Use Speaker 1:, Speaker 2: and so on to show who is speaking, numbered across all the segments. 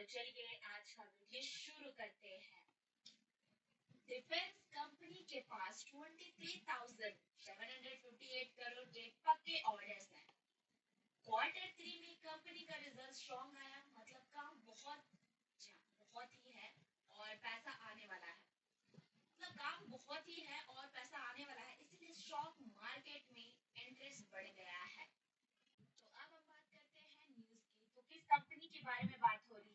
Speaker 1: चलिए आज का वीडियो शुरू करते हैं। डिफेंस कंपनी के पास 23,758 करोड़ के पक्के ऑर्डर्स हैं। क्वार्टर 3 में कंपनी का रिजल्ट स्ट्रॉन्ग आया, मतलब काम बहुत ही है और पैसा आने वाला है। मतलब काम बहुत ही है और पैसा आने वाला है, इसीलिए स्टॉक मार्केट में इंटरेस्ट बढ़ गया है। तो अब हम बात करते हैं न्यूज की। तो किस कंपनी के बारे में बात हो रही है?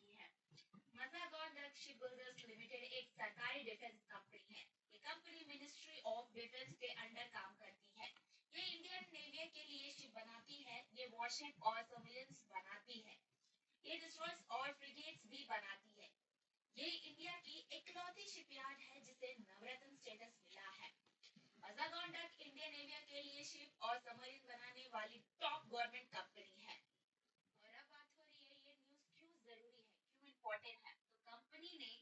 Speaker 1: मज़ागॉन डक शिपबिल्डर्स लिमिटेड एक सरकारी डिफेंस कंपनी है। ये कंपनी मिनिस्ट्री ऑफ डिफेंस के अंडर काम करती है। ये इंडियन नेवी के लिए शिप बनाती है। ये वॉरशिप और सर्विलेंस बनाती है। ये डिस्ट्रॉयर्स और फ्रिगेट्स भी बनाती है। ये इंडिया की इकलौती शिपयार्ड है जिसे नवरत्न स्टेटस मिला है। मज़ागॉन डक इंडियन नेवी के लिए शिप और सबमरीन बनाने वाली टॉप गवर्नमेंट कंपनी है। और अब बात हो रही है ये न्यूज क्यों जरूरी है, क्यों इम्पोर्टेंट है। तो कंपनी ने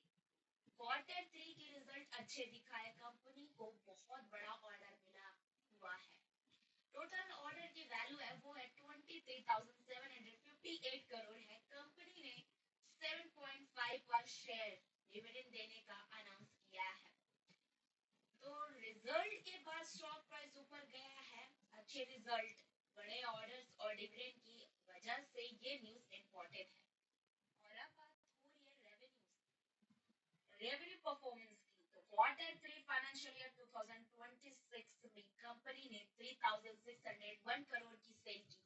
Speaker 1: क्वार्टर 3 के रिजल्ट अच्छे दिखाए। कंपनी को बहुत बड़ा ऑर्डर मिला हुआ है। टोटल ऑर्डर की वैल्यू है वो है 23,758 करोड़ है। कंपनी ने 7.5 पर शेयर डिविडेंड देने का अनाउंस किया है। तो रिजल्ट के बाद स्टॉक प्राइस ऊपर गया है। अच्छे रिजल्ट, बड़े ऑर्डर्स और डिविडेंड की वजह से ये न्यूज इम्पोर्टेंट है। और अब बात हो रही है रेवेन्यू परफॉर्मेंस की। तो क्वार्टर 3 फाइनेंशियल ईयर 2026 में कंपनी ने 3,601 करोड़ की सेल की।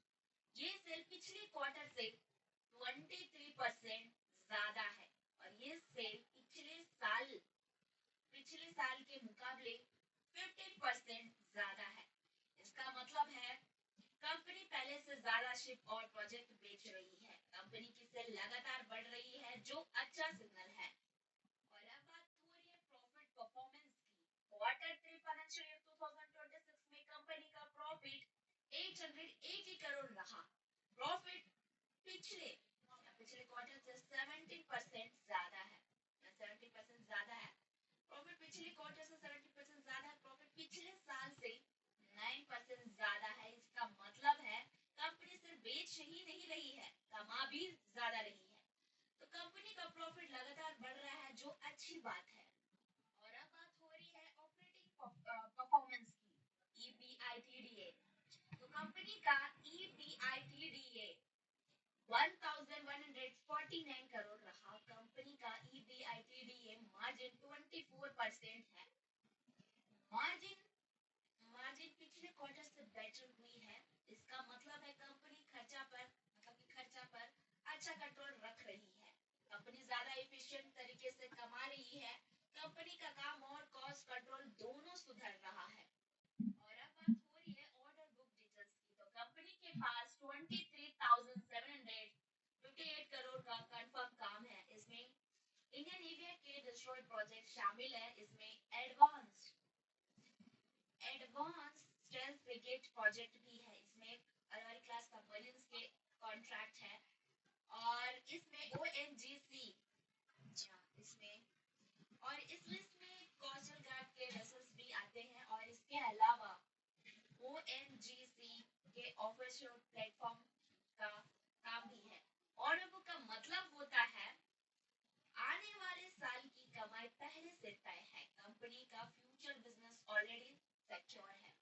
Speaker 1: ये सेल पिछले क्वार्टर से 23% ज्यादा है और ये सेल पिछले साल के मुकाबले 15% ज्यादा है। इसका मतलब है कंपनी पहले से ज्यादा शिप और प्रोजेक्ट बेच रही है। कंपनी की सेल लगातार बढ़ रही है जो अच्छा सिग्नल है। और अब बात हो रही है प्रॉफिट परफॉर्मेंस की। क्वार्टर 3 फाइनेंशियल ईयर 2026 में कंपनी का प्रॉफिट 880 करोड़ रहा। प्रॉफिट पिछले क्वार्टर से 70% ज्यादा है। 70% ज्यादा है प्रॉफिट। पिछले क्वार्टर से 70% ज्यादा है प्रॉफिट। पिछले साल से 9% ज्यादा है। इसका मतलब है कंपनी सिर्फ बेच ही नहीं रही है, कमा भी ज्यादा रही है। तो कंपनी का प्रॉफिट लगातार बढ़ रहा है जो अच्छी बात है। और अब बात हो रही है ऑपरेटिंग परफॉर्मेंस की, EBITDA। तो कंपनी का EBITDA 1,149 करोड़ रहा। कंपनी का EBITDA मार्जिन 24% है। मार्जिन पिछले क्वार्टर से बेटर हुई है। इसका मतलब है कंपनी खर्चा पर अच्छा कंट्रोल रख रही है। कंपनी ज्यादा एफिशिएंट तरीके से कमा रही है। कंपनी का काम और कॉस्ट कंट्रोल दोनों सुधर रहा है। और अब बात हो रही है ऑर्डर बुक डिटेल्स की। तो कंपनी के पास 23,758 करोड़ का कंफर्म काम है। इसमें इंडियन नेवी के डिस्ट्रॉय प्रोजेक्ट शामिल है। इसमें एडवांस स्टेल्थ फ्रिगेट प्रोजेक्ट भी है। इसमें अलग क्लास सबमरीन्स के कॉन्ट्रैक्ट है और इसमें ONGC इसमें और इस लिस्ट में कोस्टल गार्ड के वेसल्स भी आते हैं। और इसके अलावा ONGC के ऑफिशियल प्लेटफॉर्म का काम भी है। ऑर्डर बुक का मतलब होता है आने वाले साल की कमाई पहले से तय है। कंपनी का फ्यूचर बिजनेस ऑलरेडी सिक्योर है।